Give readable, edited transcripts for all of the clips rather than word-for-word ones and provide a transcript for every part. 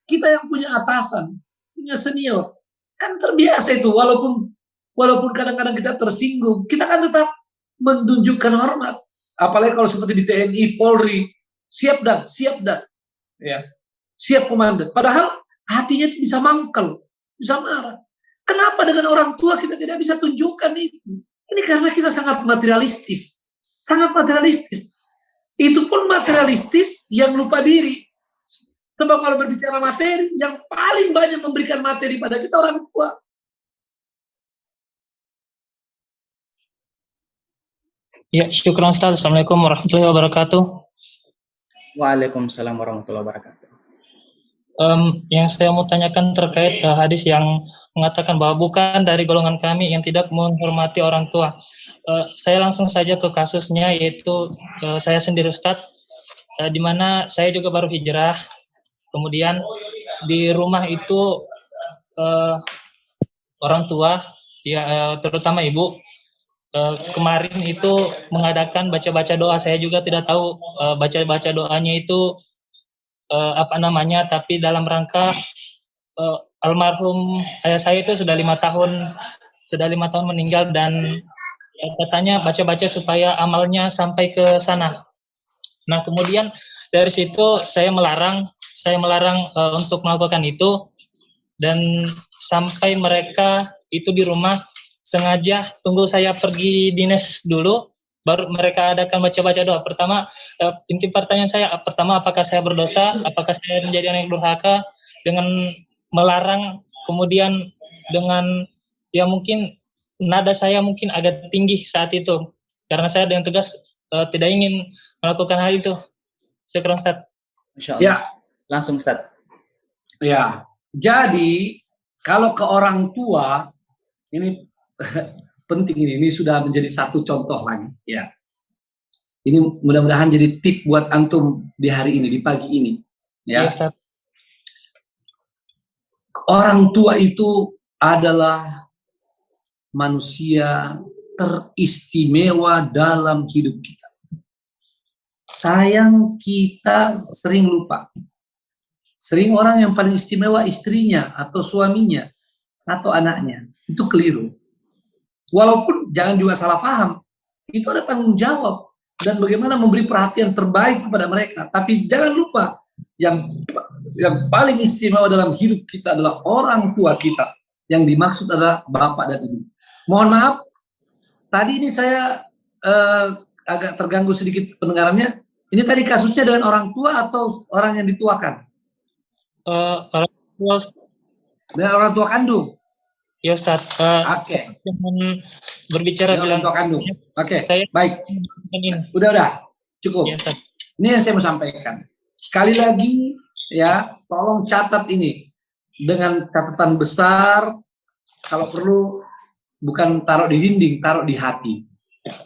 Kita yang punya atasan, punya senior, kan terbiasa itu. Walaupun kadang-kadang kita tersinggung, kita kan tetap menunjukkan hormat. Apalagi kalau seperti di TNI, Polri, siap dan, ya, siap komandan. Padahal hatinya itu bisa mangkel, bisa marah. Kenapa dengan orang tua kita tidak bisa tunjukkan itu? Ini karena kita sangat materialistis. Sangat materialistis. Itu pun materialistis yang lupa diri. Sebab kalau berbicara materi, yang paling banyak memberikan materi pada kita orang tua. Ya, syukran Ustaz. Assalamualaikum warahmatullahi wabarakatuh. Waalaikumsalam warahmatullahi wabarakatuh. Yang saya mau tanyakan terkait hadis yang mengatakan bahwa bukan dari golongan kami yang tidak menghormati orang tua. Saya langsung saja ke kasusnya, yaitu saya sendiri Ustaz, di mana saya juga baru hijrah. Kemudian di rumah itu orang tua, ya terutama ibu, kemarin itu mengadakan baca-baca doa. Saya juga tidak tahu baca-baca doanya itu apa namanya, tapi dalam rangka almarhum ayah saya itu sudah 5 tahun meninggal, dan katanya baca-baca supaya amalnya sampai ke sana. Nah, kemudian dari situ saya melarang untuk melakukan itu, dan sampai mereka itu di rumah sengaja tunggu saya pergi dinas dulu, baru mereka adakan baca-baca doa. Pertama, inti pertanyaan saya, pertama, apakah saya berdosa? Apakah saya menjadi anak durhaka dengan melarang? Kemudian dengan, ya mungkin nada saya mungkin agak tinggi saat itu, karena saya dengan tegas tidak ingin melakukan hal itu. Syukran Ustaz. Insya Allah. Ya. Langsung Ustaz. Ya, jadi kalau ke orang tua ini penting, ini sudah menjadi satu contoh lagi, ya. Ini mudah-mudahan jadi tip buat antum di hari ini, di pagi ini, ya. Yes, orang tua itu adalah manusia teristimewa dalam hidup kita. Sayang, kita sering lupa. Sering orang yang paling istimewa istrinya atau suaminya atau anaknya. Itu keliru. Walaupun jangan juga salah paham, itu ada tanggung jawab dan bagaimana memberi perhatian terbaik kepada mereka. Tapi jangan lupa, yang paling istimewa dalam hidup kita adalah orang tua kita. Yang dimaksud adalah bapak dan ibu. Mohon maaf, tadi ini saya agak terganggu sedikit pendengarannya. Ini tadi kasusnya dengan orang tua atau orang yang dituakan? Orang tua. Dengan orang tua kandung? Ya Ustaz. Oke. Berbicara dengan orang tua kandung. Oke, baik. Ini. Udah, cukup. Ya, ini yang saya mau sampaikan. Sekali lagi, ya, tolong catat ini dengan catatan besar. Kalau perlu, bukan taruh di dinding, taruh di hati.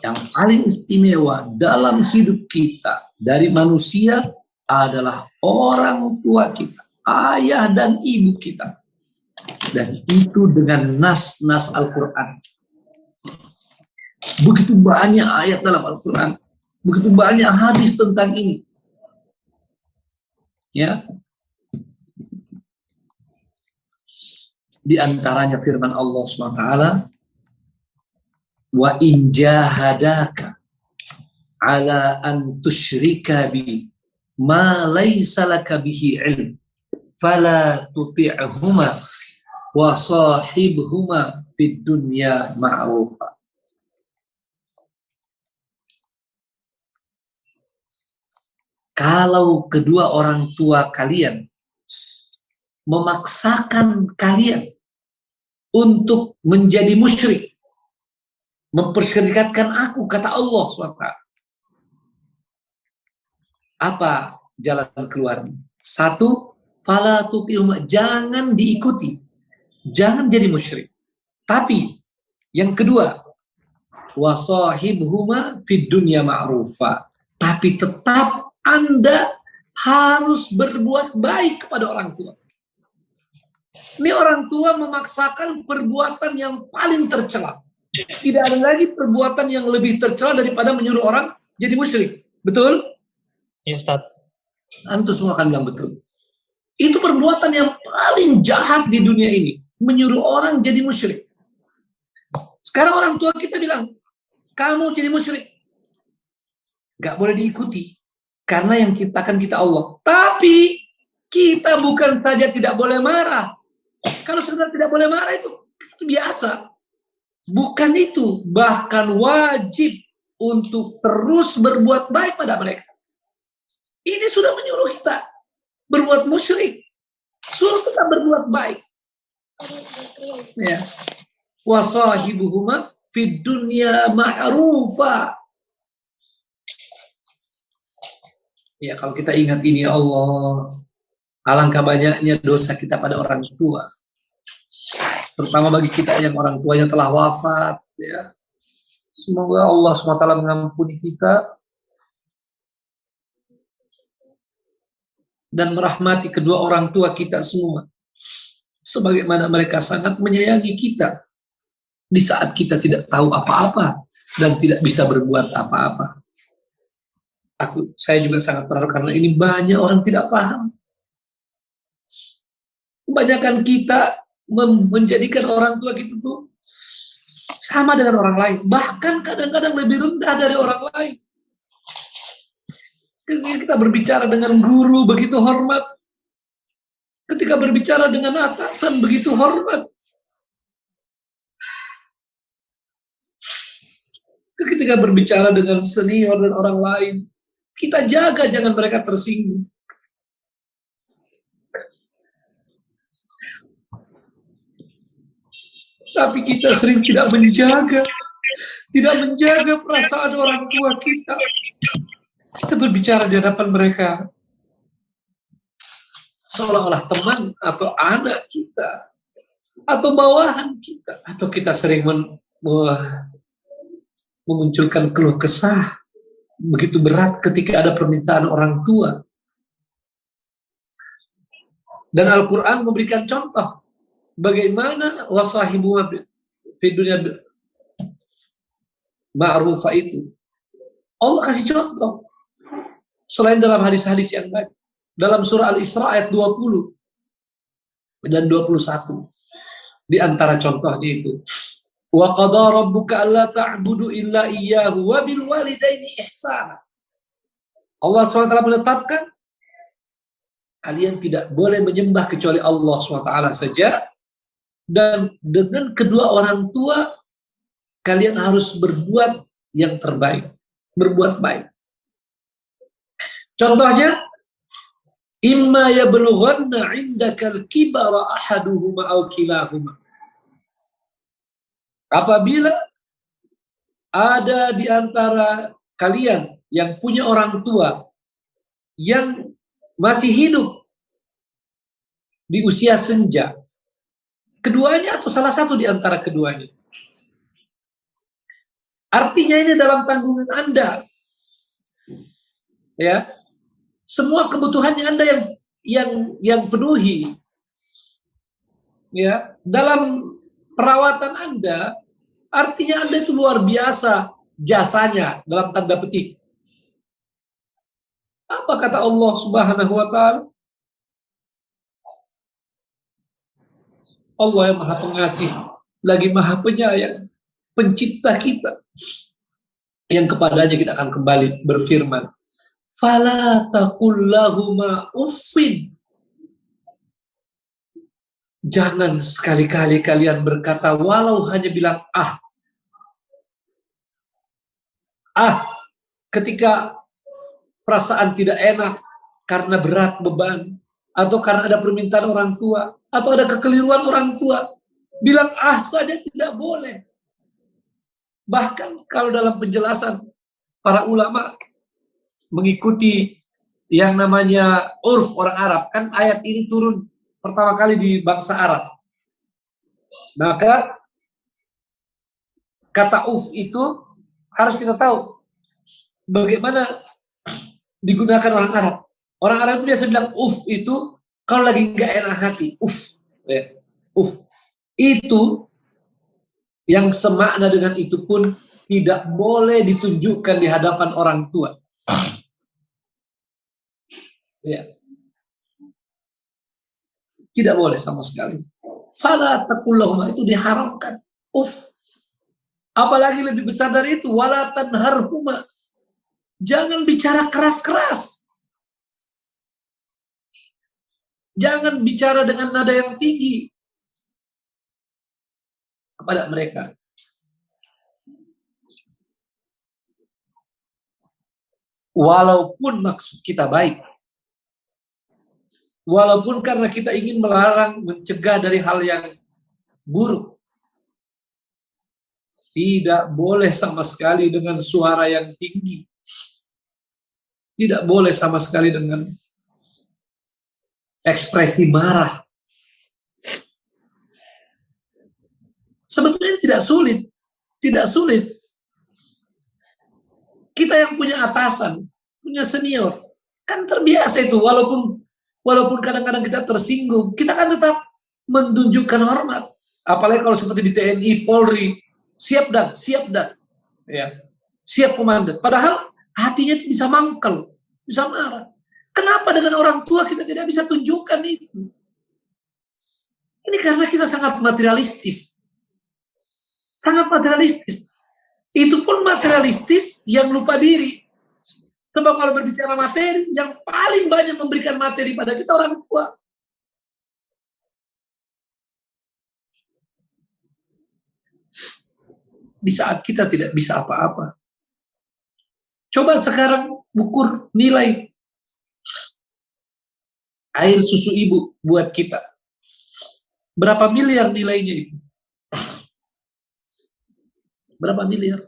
Yang paling istimewa dalam hidup kita dari manusia adalah orang tua kita, ayah dan ibu kita. Dan itu dengan nas-nas Al-Quran. Begitu banyak ayat dalam Al-Quran, begitu banyak hadis tentang ini. Ya. Di antaranya firman Allah SWT, wa in jahadaka ala an tusyrika bi ma laysa laka bihi ilm fala tuti'huma wa sahibhuma fid dunya ma'rufa. Kalau kedua orang tua kalian memaksakan kalian untuk menjadi musyrik, memperserikatkan aku, kata Allah SWT, apa jalan keluarnya? Satu, fala tuti'huma, jangan diikuti, jangan jadi musyrik. Tapi yang kedua, wasahibhuma fid dunya ma'rufa, tapi tetap Anda harus berbuat baik kepada orang tua. Ini orang tua memaksakan perbuatan yang paling tercela. Tidak ada lagi perbuatan yang lebih tercela daripada menyuruh orang jadi musyrik. Betul? Ya Ustaz. Antum semua akan bilang betul. Itu perbuatan yang paling jahat di dunia ini. Menyuruh orang jadi musyrik. Sekarang orang tua kita bilang, kamu jadi musyrik. Gak boleh diikuti. Karena yang ciptakan kita Allah. Tapi kita bukan saja tidak boleh marah. Kalau sudah tidak boleh marah itu biasa. Bukan itu. Bahkan wajib untuk terus berbuat baik pada mereka. Ini sudah menyuruh kita berbuat musyrik. Suruh kita berbuat baik. Ya. Wasahibuhuma fid dunya ma'rufa. Ya, kalau kita ingat ini ya Allah, alangkah banyaknya dosa kita pada orang tua. Terutama bagi kita yang orang tuanya telah wafat, ya. Semoga Allah SWT mengampuni kita dan merahmati kedua orang tua kita semua. Sebagaimana mereka sangat menyayangi kita di saat kita tidak tahu apa-apa dan tidak bisa berbuat apa-apa. Saya juga sangat terharu karena ini banyak orang tidak paham. Kebanyakan kita menjadikan orang tua kita tuh sama dengan orang lain, bahkan kadang-kadang lebih rendah dari orang lain. Ketika kita berbicara dengan guru begitu hormat, ketika berbicara dengan atasan begitu hormat, ketika berbicara dengan senior dan orang lain, kita jaga jangan mereka tersinggung. Tapi kita sering tidak menjaga perasaan orang tua kita. Kita berbicara di hadapan mereka seolah-olah teman atau anak kita atau bawahan kita, atau kita sering memunculkan keluh kesah begitu berat ketika ada permintaan orang tua. Dan Al-Quran memberikan contoh bagaimana wasahibu fi dunya ma'rufa itu. Allah kasih contoh selain dalam hadis-hadis yang baik. Dalam surah Al-Isra ayat 20 dan 21. Di antara contohnya itu, wa qada rabbuka alla ta'budu illa iyyahu wa bil walidaini ihsana. Allah SWT menetapkan kalian tidak boleh menyembah kecuali Allah SWT saja, dan dengan kedua orang tua kalian harus berbuat yang terbaik, berbuat baik. Contohnya, imma yablughanna 'indakal kibara ahaduhuma aw kilahuma. Apabila ada di antara kalian yang punya orang tua yang masih hidup di usia senja, keduanya atau salah satu di antara keduanya. Artinya ini dalam tanggungan Anda. Ya. Semua kebutuhannya Anda yang penuhi. Ya, dalam perawatan Anda, artinya Anda itu luar biasa jasanya dalam tanda petik. Apa kata Allah Subhanahu wa ta'ala? Allah yang Maha Pengasih, lagi Maha Penyayang, pencipta kita, yang kepadanya kita akan kembali, berfirman, fala taqul lahuma uffin. Jangan sekali-kali kalian berkata walau hanya bilang ketika perasaan tidak enak karena berat beban, atau karena ada permintaan orang tua, atau ada kekeliruan orang tua, bilang saja tidak boleh. Bahkan kalau dalam penjelasan para ulama mengikuti yang namanya urf orang Arab, kan ayat ini turun pertama kali di bangsa Arab. Maka kata itu harus kita tahu bagaimana digunakan orang Arab. Orang Arab itu biasa bilang itu kalau lagi nggak enak hati. Itu yang semakna dengan itu pun tidak boleh ditunjukkan di hadapan orang tua. Ya. Tidak boleh sama sekali. Fala taqullahuma, itu diharamkan. Apalagi lebih besar dari itu, wala tanharhuma. Jangan bicara keras-keras. Jangan bicara dengan nada yang tinggi kepada mereka. Walaupun maksud kita baik. Walaupun karena kita ingin melarang, mencegah dari hal yang buruk. Tidak boleh sama sekali dengan suara yang tinggi. Tidak boleh sama sekali dengan ekspresi marah. Sebetulnya tidak sulit. Tidak sulit. Kita yang punya atasan, punya senior, kan terbiasa itu. Walaupun kadang-kadang kita tersinggung, kita kan tetap menunjukkan hormat. Apalagi kalau seperti di TNI, Polri, siap dan, ya, siap komandan. Padahal hatinya itu bisa mangkel, bisa marah. Kenapa dengan orang tua kita tidak bisa tunjukkan itu? Ini karena kita sangat materialistis. Sangat materialistis. Itu pun materialistis yang lupa diri. Sebab kalau berbicara materi, yang paling banyak memberikan materi pada kita orang tua. Di saat kita tidak bisa apa-apa. Coba sekarang ukur nilai air susu ibu buat kita. Berapa miliar nilainya itu? Berapa miliar?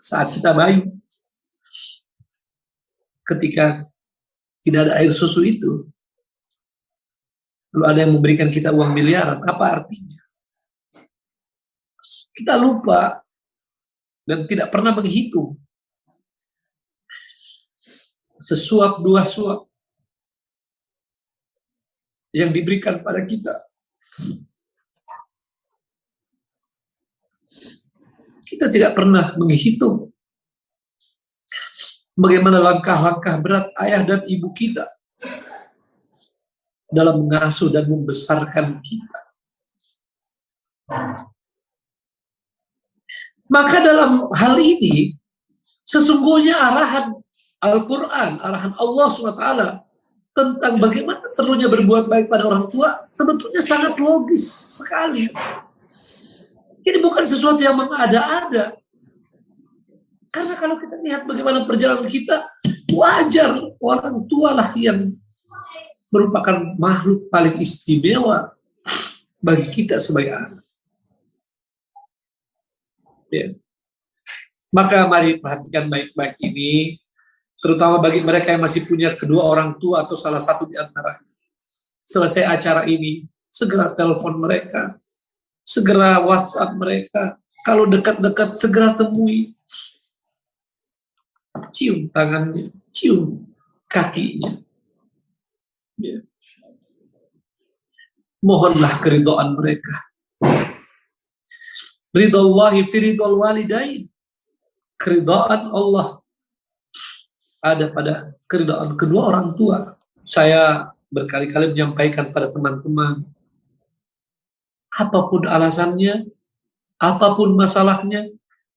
Saat kita bayi, ketika tidak ada air susu itu, lalu ada yang memberikan kita uang miliaran, apa artinya? Kita lupa dan tidak pernah menghitung. Sesuap dua suap yang diberikan pada kita. Kita tidak pernah menghitung bagaimana langkah-langkah berat ayah dan ibu kita dalam mengasuh dan membesarkan kita. Maka dalam hal ini, sesungguhnya arahan Al-Quran, arahan Allah SWT tentang bagaimana perlunya berbuat baik pada orang tua, sebetulnya sangat logis sekali. Ini bukan sesuatu yang mengada-ada. Karena kalau kita lihat bagaimana perjalanan kita, wajar orang tua lah yang merupakan makhluk paling istimewa bagi kita sebagai anak. Ya. Maka mari perhatikan baik-baik ini, terutama bagi mereka yang masih punya kedua orang tua atau salah satu di antara. Selesai acara ini, segera telepon mereka, segera WhatsApp mereka. Kalau dekat-dekat, segera temui. Cium tangannya, cium kakinya. Ya. Mohonlah keridhaan mereka. Ridhallahi fi ridhal walidain. Keridhaan Allah ada pada keridhaan kedua orang tua. Saya berkali-kali menyampaikan pada teman-teman, apapun alasannya, apapun masalahnya,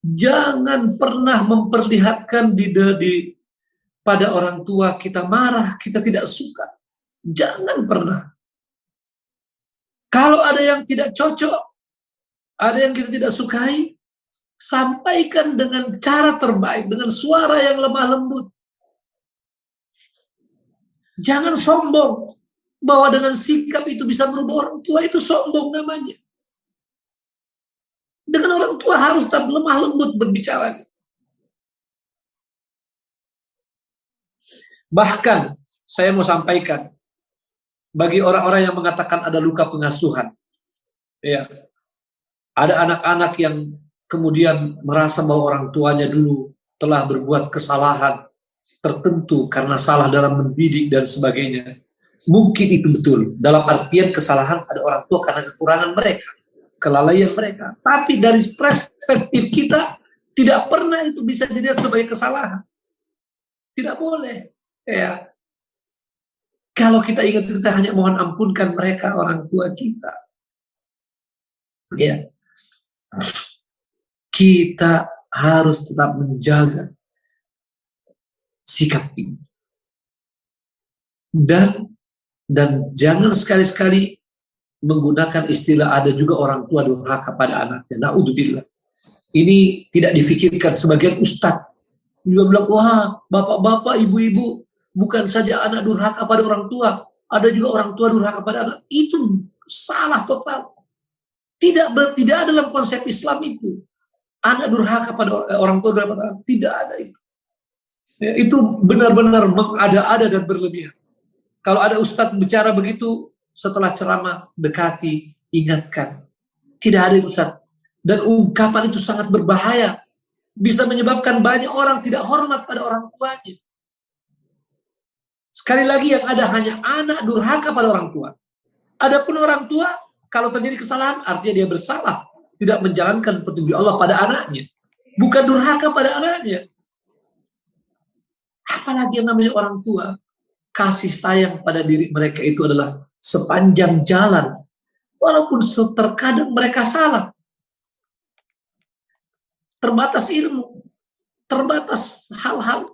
jangan pernah memperlihatkan pada orang tua kita marah, kita tidak suka. Jangan pernah. Kalau ada yang tidak cocok, ada yang kita tidak sukai, sampaikan dengan cara terbaik, dengan suara yang lemah lembut. Jangan sombong bahwa dengan sikap itu bisa merubah orang tua, itu sombong namanya. Dengan orang tua harus tetap lemah lembut berbicara. Bahkan saya mau sampaikan, bagi orang-orang yang mengatakan ada luka pengasuhan, ya, ada anak-anak yang kemudian merasa bahwa orang tuanya dulu telah berbuat kesalahan tertentu karena salah dalam mendidik dan sebagainya. Mungkin itu betul. Dalam artian kesalahan ada orang tua karena kekurangan mereka, kelalaian mereka. Tapi dari perspektif kita, tidak pernah itu bisa dilihat sebagai kesalahan. Tidak boleh. Ya. Kalau kita ingat, kita hanya mohon ampunkan mereka, orang tua kita. Ya, kita harus tetap menjaga sikap ini. Dan jangan sekali-sekali menggunakan istilah ada juga orang tua durhaka pada anaknya. Naudzubillah. Ini tidak difikirkan. Sebagian ustadz juga bilang, wah, bapak-bapak, ibu-ibu, bukan saja anak durhaka pada orang tua, ada juga orang tua durhaka pada anak. Itu salah total. Tidak ada dalam konsep Islam itu. Anak durhaka pada orang tua durhaka pada anak. Tidak ada itu. Ya, itu benar-benar mengada-ada dan berlebihan. Kalau ada ustadz bicara begitu, setelah ceramah, dekati, ingatkan. Tidak ada itu, ustadz. Dan ungkapan itu sangat berbahaya. Bisa menyebabkan banyak orang tidak hormat pada orang tuanya. Sekali lagi, yang ada hanya anak durhaka pada orang tua. Adapun orang tua, kalau terjadi kesalahan, artinya dia bersalah. Tidak menjalankan petunjuk Allah pada anaknya. Bukan durhaka pada anaknya. Apalagi yang namanya orang tua, kasih sayang pada diri mereka itu adalah sepanjang jalan. Walaupun terkadang mereka salah. Terbatas ilmu. Terbatas hal-hal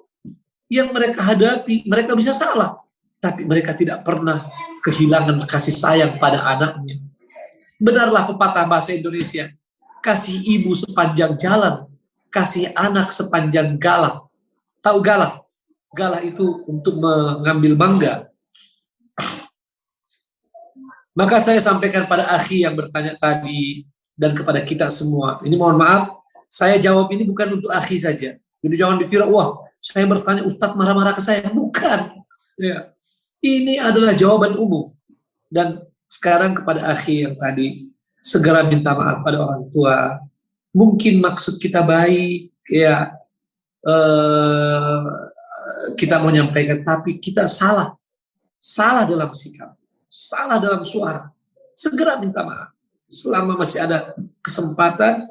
yang mereka hadapi. Mereka bisa salah. Tapi mereka tidak pernah kehilangan kasih sayang pada anaknya. Benarlah pepatah bahasa Indonesia. Kasih ibu sepanjang jalan. Kasih anak sepanjang galah. Tahu galah? Galah itu untuk mengambil mangga. Maka saya sampaikan pada akhi yang bertanya tadi dan kepada kita semua. Ini mohon maaf, saya jawab ini bukan untuk akhi saja. Jadi jangan dikira, wah, saya bertanya Ustadz marah-marah ke saya. Bukan. Ya. Ini adalah jawaban umum. Dan sekarang kepada akhi yang tadi, segera minta maaf pada orang tua. Mungkin maksud kita baik, ya. Kita mau menyampaikan, tapi kita salah dalam sikap, salah dalam suara. Segera minta maaf selama masih ada kesempatan.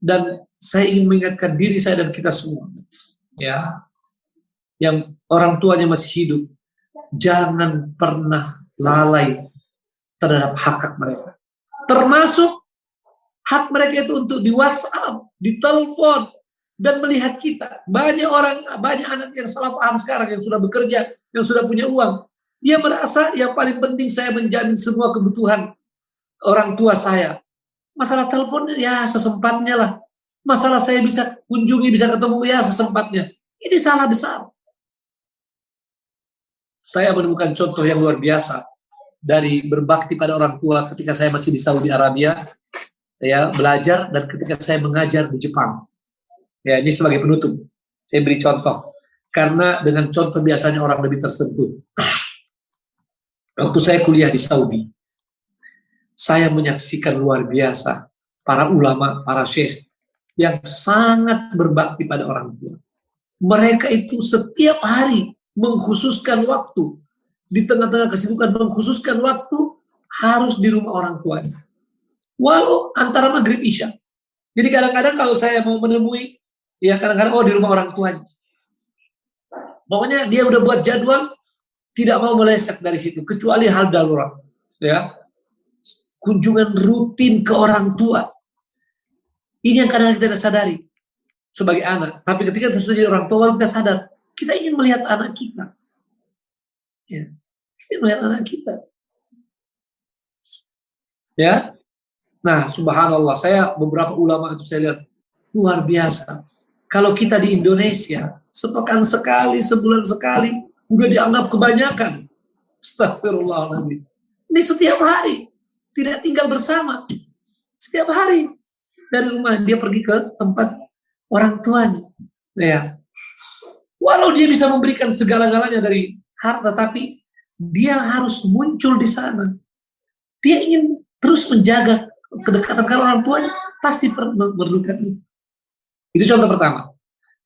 Dan saya ingin mengingatkan diri saya dan kita semua, ya, yang orang tuanya masih hidup, jangan pernah lalai terhadap hak mereka, termasuk hak mereka itu untuk di WhatsApp, di telepon, dan melihat kita. Banyak anak yang salah paham sekarang, yang sudah bekerja, yang sudah punya uang. Dia merasa yang paling penting saya menjamin semua kebutuhan orang tua saya. Masalah telepon, ya sesempatnya lah. Masalah saya bisa kunjungi, bisa ketemu, ya sesempatnya. Ini salah besar. Saya menemukan contoh yang luar biasa dari berbakti pada orang tua ketika saya masih di Saudi Arabia, ya, belajar, dan ketika saya mengajar di Jepang. Ya, ini sebagai penutup, saya beri contoh. Karena dengan contoh biasanya orang lebih tersentuh. Waktu saya kuliah di Saudi, saya menyaksikan luar biasa para ulama, para syekh yang sangat berbakti pada orang tua. Mereka itu setiap hari mengkhususkan waktu, di tengah-tengah kesibukan mengkhususkan waktu, harus di rumah orang tuanya. Walau antara maghrib isya. Jadi kadang-kadang kalau saya mau menemui, ya kadang-kadang di rumah orang tuanya. Pokoknya dia udah buat jadwal, tidak mau meleset dari situ, kecuali hal darurat. Ya, kunjungan rutin ke orang tua. Ini yang kadang-kadang kita tidak sadari sebagai anak. Tapi ketika kita sudah jadi orang tua, baru kita sadar, kita ingin melihat anak kita. Ya, kita ingin melihat anak kita. Ya, nah subhanallah, saya beberapa ulama itu saya lihat luar biasa. Kalau kita di Indonesia, sepekan sekali, sebulan sekali, udah dianggap kebanyakan. Astagfirullahaladzim. Ini setiap hari, tidak tinggal bersama. Setiap hari dari rumah dia pergi ke tempat orang tuanya. Ya. Walau dia bisa memberikan segala-galanya dari harta, tapi dia harus muncul di sana. Dia ingin terus menjaga kedekatan karena orang tuanya pasti memerlukan itu. Itu contoh pertama.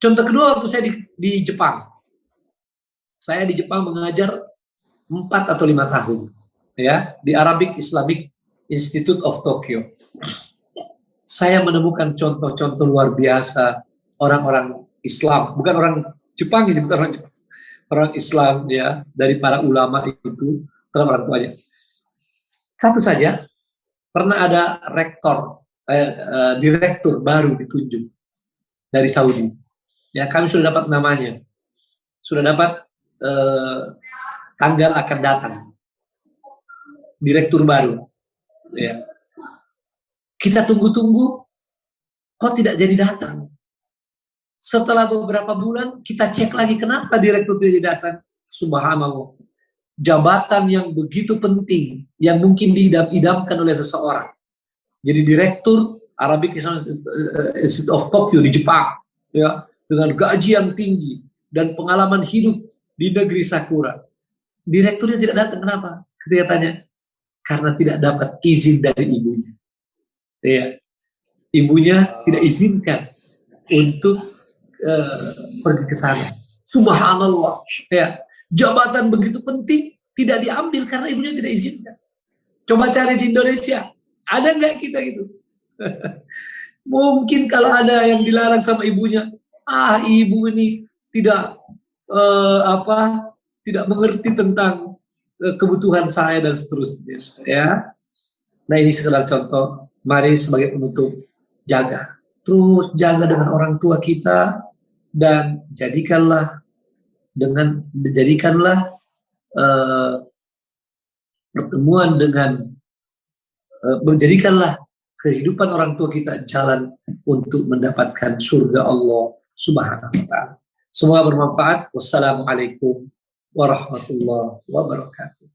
Contoh kedua, waktu saya di Jepang. Saya di Jepang mengajar 4 atau 5 tahun, ya, di Arabic Islamic Institute of Tokyo. Saya menemukan contoh-contoh luar biasa orang-orang Islam, bukan orang Jepang ini, bukan orang Jepang. orang Islam ya, dari para ulama itu terhadap orang tuanya. Satu saja, pernah ada direktur baru ditunjuk dari Saudi. Ya, kami sudah dapat namanya, sudah dapat tanggal akan datang. Direktur baru. Ya. Kita tunggu-tunggu, kok tidak jadi datang. Setelah beberapa bulan, kita cek lagi kenapa direktur tidak datang. Subhanallah. Jabatan yang begitu penting, yang mungkin diidam-idamkan oleh seseorang. Jadi direktur Arabic Institute of Tokyo di Jepang, ya, dengan gaji yang tinggi dan pengalaman hidup di negeri Sakura. Direkturnya tidak datang, kenapa? Ketika tanya, karena tidak dapat izin dari ibunya. Ya, ibunya tidak izinkan untuk pergi ke sana. Subhanallah, ya, jabatan begitu penting tidak diambil karena ibunya tidak izinkan. Coba cari di Indonesia, ada nggak kita gitu? Mungkin kalau ada yang dilarang sama ibunya, ibu ini tidak tidak mengerti tentang kebutuhan saya dan seterusnya. Ya, nah ini sekedar contoh. Mari sebagai penutup jaga, terus jaga dengan orang tua kita dan jadikanlah pertemuan dengan menjadikanlah kehidupan orang tua kita jalan untuk mendapatkan surga Allah Subhanahu wa ta'ala. Semoga bermanfaat. Wassalamualaikum warahmatullahi wabarakatuh.